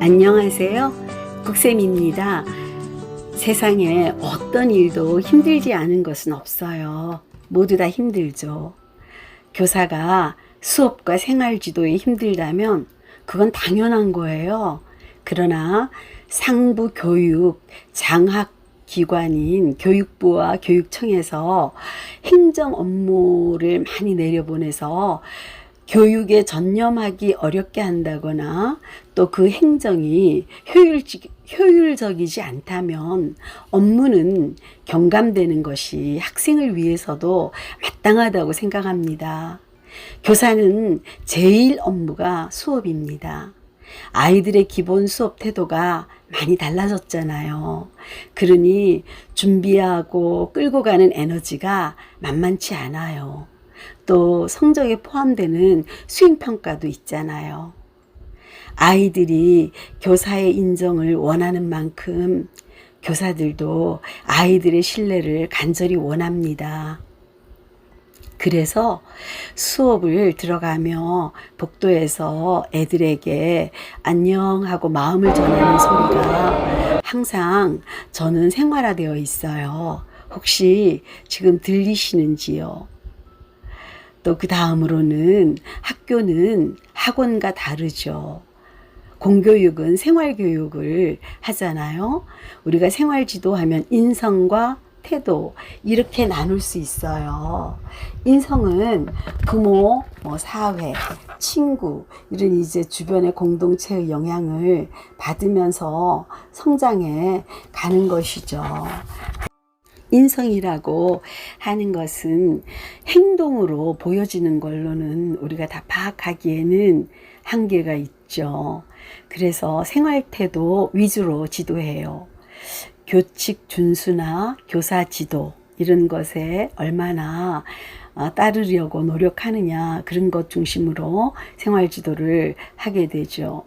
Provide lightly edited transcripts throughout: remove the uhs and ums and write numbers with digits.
안녕하세요. 국쌤입니다. 세상에 어떤 일도 힘들지 않은 것은 없어요. 모두 다 힘들죠. 교사가 수업과 생활지도에 힘들다면 그건 당연한 거예요. 그러나 상부 교육 장학 기관인 교육부와 교육청에서 행정 업무를 많이 내려보내서 교육에 전념하기 어렵게 한다거나 또 그 행정이 효율적이지 않다면 업무는 경감되는 것이 학생을 위해서도 마땅하다고 생각합니다. 교사는 제일 업무가 수업입니다. 아이들의 기본 수업 태도가 많이 달라졌잖아요. 그러니 준비하고 끌고 가는 에너지가 만만치 않아요. 또 성적에 포함되는 수행평가도 있잖아요. 아이들이 교사의 인정을 원하는 만큼 교사들도 아이들의 신뢰를 간절히 원합니다. 그래서 수업을 들어가며 복도에서 애들에게 안녕하고 마음을 전하는 소리가 항상 저는 생활화되어 있어요. 혹시 지금 들리시는지요? 또 그 다음으로는 학교는 학원과 다르죠. 공교육은 생활교육을 하잖아요. 우리가 생활지도 하면 인성과 태도 이렇게 나눌 수 있어요. 인성은 부모, 사회, 친구 이런 이제 주변의 공동체의 영향을 받으면서 성장해 가는 것이죠. 인성이라고 하는 것은 행동으로 보여지는 걸로는 우리가 다 파악하기에는 한계가 있죠. 그래서 생활태도 위주로 지도해요. 교칙 준수나 교사 지도 이런 것에 얼마나 따르려고 노력하느냐 그런 것 중심으로 생활 지도를 하게 되죠.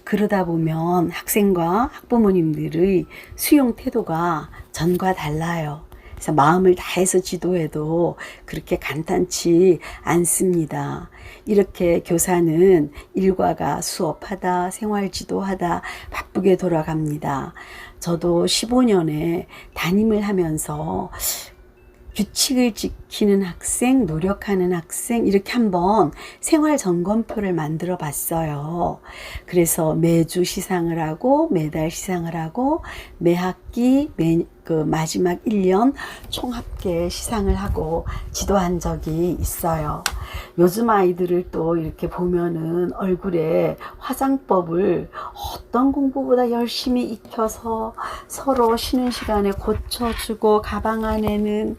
그러다 보면 학생과 학부모님들의 수용 태도가 전과 달라요. 그래서 마음을 다해서 지도해도 그렇게 간단치 않습니다. 이렇게 교사는 일과가 수업하다, 생활 지도하다 바쁘게 돌아갑니다. 저도 15년에 담임을 하면서 규칙을 지키는 학생, 노력하는 학생 이렇게 한번 생활 점검표를 만들어 봤어요. 그래서 매주 시상을 하고 매달 시상을 하고 매 학기 마지막 1년 총합계 시상을 하고 지도한 적이 있어요. 요즘 아이들을 또 이렇게 보면은 얼굴에 화장법을 어떤 공부보다 열심히 익혀서 서로 쉬는 시간에 고쳐주고 가방 안에는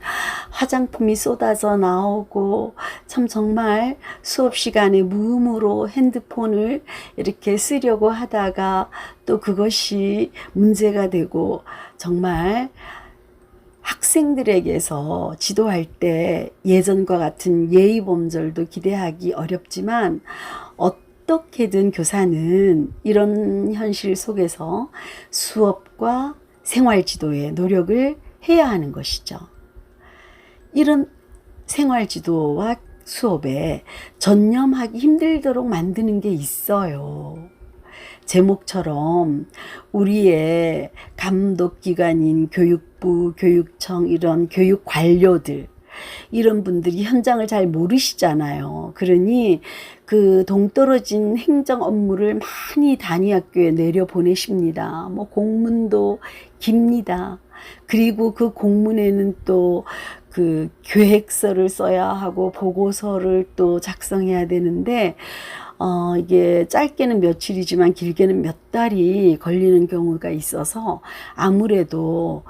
화장품이 쏟아져 나오고 참 정말 수업 시간에 무음으로 핸드폰을 이렇게 쓰려고 하다가 또 그것이 문제가 되고 정말 학생들에게서 지도할 때 예전과 같은 예의 범절도 기대하기 어렵지만 어떻게든 교사는 이런 현실 속에서 수업과 생활 지도에 노력을 해야 하는 것이죠. 이런 생활 지도와 수업에 전념하기 힘들도록 만드는 게 있어요. 제목처럼 우리의 감독기관인 교육부, 교육청 이런 교육 관료들 이런 분들이 현장을 잘 모르시잖아요. 그러니 그 동떨어진 행정 업무를 많이 단위학교에 내려보내십니다. 공문도 깁니다. 그리고 그 공문에는 또 그 계획서를 써야 하고 보고서를 또 작성해야 되는데 이게 짧게는 며칠이지만 길게는 몇 달이 걸리는 경우가 있어서 아무래도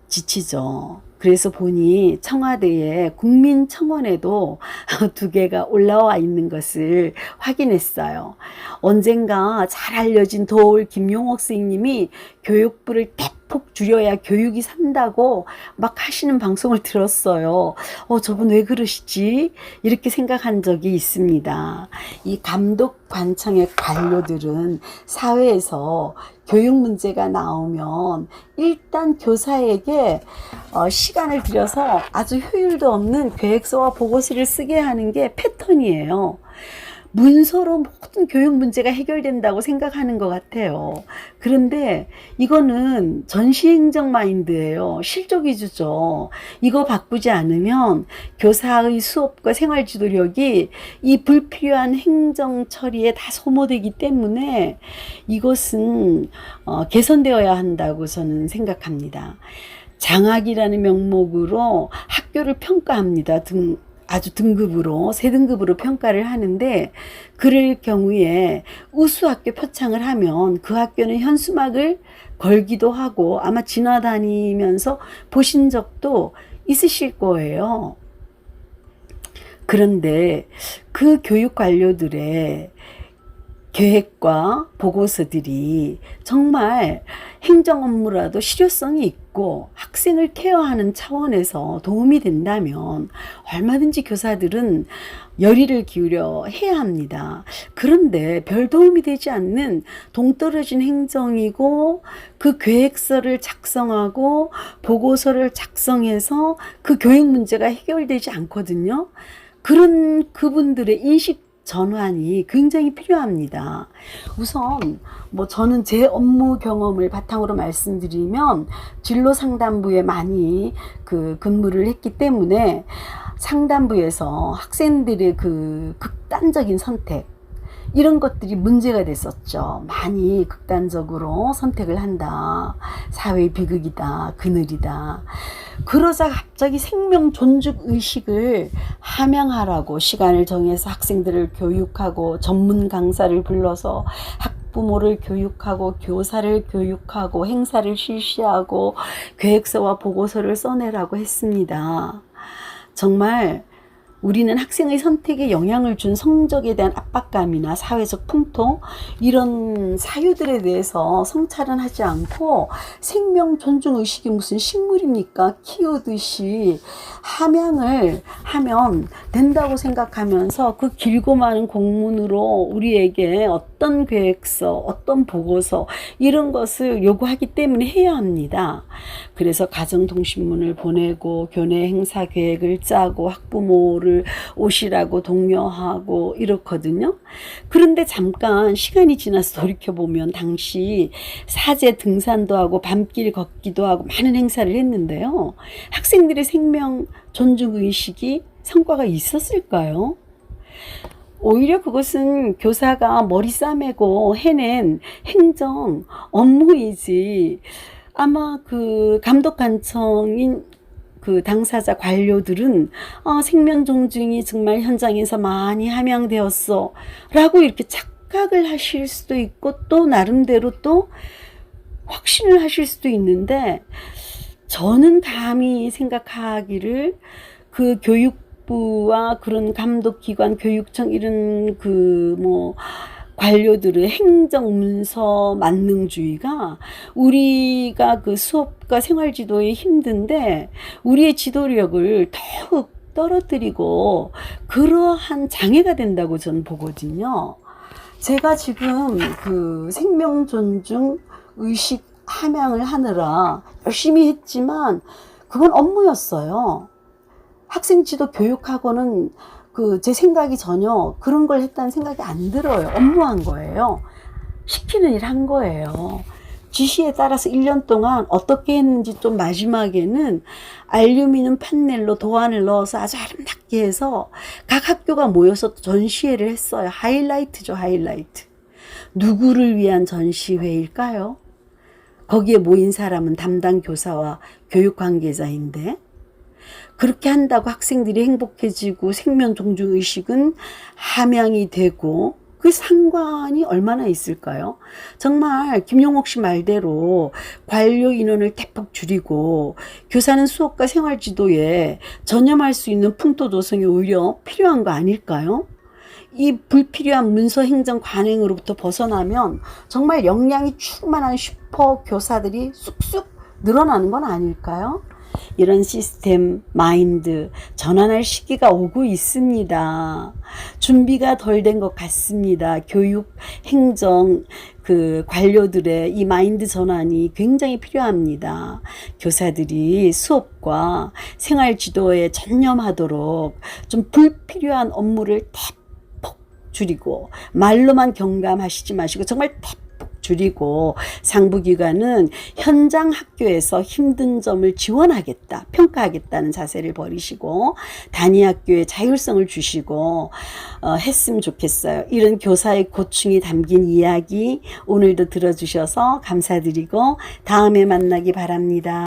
지치죠. 그래서 보니 청와대에 국민청원에도 2개가 올라와 있는 것을 확인했어요. 언젠가 잘 알려진 도올 김용옥 선생님이 교육부를 대폭 줄여야 교육이 산다고 막 하시는 방송을 들었어요. 저분 왜 그러시지? 이렇게 생각한 적이 있습니다. 이 감독관청의 관료들은 사회에서 교육 문제가 나오면 일단 교사에게 시간을 들여서 아주 효율도 없는 계획서와 보고서를 쓰게 하는 게 패턴이에요. 문서로 모든 교육 문제가 해결된다고 생각하는 것 같아요. 그런데 이거는 전시행정 마인드예요. 실적 위주죠. 이거 바꾸지 않으면 교사의 수업과 생활지도력이 이 불필요한 행정 처리에 다 소모되기 때문에 이것은 개선되어야 한다고 저는 생각합니다. 장학이라는 명목으로 학교를 평가합니다. 아주 등급으로, 세 등급으로 평가를 하는데, 그럴 경우에 우수학교 표창을 하면 그 학교는 현수막을 걸기도 하고 아마 지나다니면서 보신 적도 있으실 거예요. 그런데 그 교육 관료들의 계획과 보고서들이 정말 행정 업무라도 실효성이 있고 학생을 케어하는 차원에서 도움이 된다면 얼마든지 교사들은 열의를 기울여 해야 합니다. 그런데 별 도움이 되지 않는 동떨어진 행정이고 그 계획서를 작성하고 보고서를 작성해서 그 교육 문제가 해결되지 않거든요. 그런 그분들의 인식 전환이 굉장히 필요합니다. 우선 저는 제 업무 경험을 바탕으로 말씀드리면 진로 상담부에 많이 근무를 했기 때문에 상담부에서 학생들의 그 극단적인 선택 이런 것들이 문제가 됐었죠. 많이 극단적으로 선택을 한다. 사회의 비극이다. 그늘이다. 그러자 갑자기 생명 존중 의식을 함양하라고 시간을 정해서 학생들을 교육하고 전문 강사를 불러서 학부모를 교육하고 교사를 교육하고 행사를 실시하고 계획서와 보고서를 써내라고 했습니다. 정말 우리는 학생의 선택에 영향을 준 성적에 대한 압박감이나 사회적 풍토 이런 사유들에 대해서 성찰은 하지 않고 생명 존중 의식이 무슨 식물입니까? 키우듯이 함양을 하면 된다고 생각하면서 그 길고 많은 공문으로 우리에게 어떤 계획서, 어떤 보고서 이런 것을 요구하기 때문에 해야 합니다. 그래서 가정통신문을 보내고 교내 행사 계획을 짜고 학부모를 오시라고 독려하고 이렇거든요. 그런데 잠깐 시간이 지나서 돌이켜보면 당시 사제 등산도 하고 밤길 걷기도 하고 많은 행사를 했는데요. 학생들의 생명 존중 의식이 성과가 있었을까요? 오히려 그것은 교사가 머리 싸매고 해낸 행정 업무이지 아마 그 감독관청인 그 당사자 관료들은 생명 존중이 정말 현장에서 많이 함양되었어 라고 이렇게 착각을 하실 수도 있고 또 나름대로 또 확신을 하실 수도 있는데 저는 감히 생각하기를 그 교육부와 그런 감독기관 교육청 이런 관료들의 행정 문서 만능주의가 우리가 그 수업과 생활지도에 힘든데 우리의 지도력을 더욱 떨어뜨리고 그러한 장애가 된다고 저는 보거든요. 제가 지금 그 생명 존중 의식 함양을 하느라 열심히 했지만 그건 업무였어요. 학생 지도 교육하고는 제 생각이 전혀 그런 걸 했다는 생각이 안 들어요. 업무한 거예요. 시키는 일 한 거예요. 지시에 따라서 1년 동안 어떻게 했는지 좀 마지막에는 알루미늄 판넬로 도안을 넣어서 아주 아름답게 해서 각 학교가 모여서 전시회를 했어요. 하이라이트죠, 하이라이트. 누구를 위한 전시회일까요? 거기에 모인 사람은 담당 교사와 교육 관계자인데 그렇게 한다고 학생들이 행복해지고 생명 존중 의식은 함양이 되고 그 상관이 얼마나 있을까요? 정말 김용옥 씨 말대로 관료 인원을 대폭 줄이고 교사는 수업과 생활지도에 전념할 수 있는 풍토 조성이 오히려 필요한 거 아닐까요? 이 불필요한 문서 행정 관행으로부터 벗어나면 정말 역량이 충만한 슈퍼 교사들이 쑥쑥 늘어나는 건 아닐까요? 이런 시스템, 마인드 전환할 시기가 오고 있습니다. 준비가 덜 된 것 같습니다. 교육, 행정, 관료들의 이 마인드 전환이 굉장히 필요합니다. 교사들이 수업과 생활 지도에 전념하도록 좀 불필요한 업무를 대폭 줄이고 말로만 경감하시지 마시고 정말 대폭 줄이고 상부기관은 현장 학교에서 힘든 점을 지원하겠다, 평가하겠다는 자세를 버리시고 단위 학교에 자율성을 주시고 했으면 좋겠어요. 이런 교사의 고충이 담긴 이야기 오늘도 들어주셔서 감사드리고 다음에 만나기 바랍니다.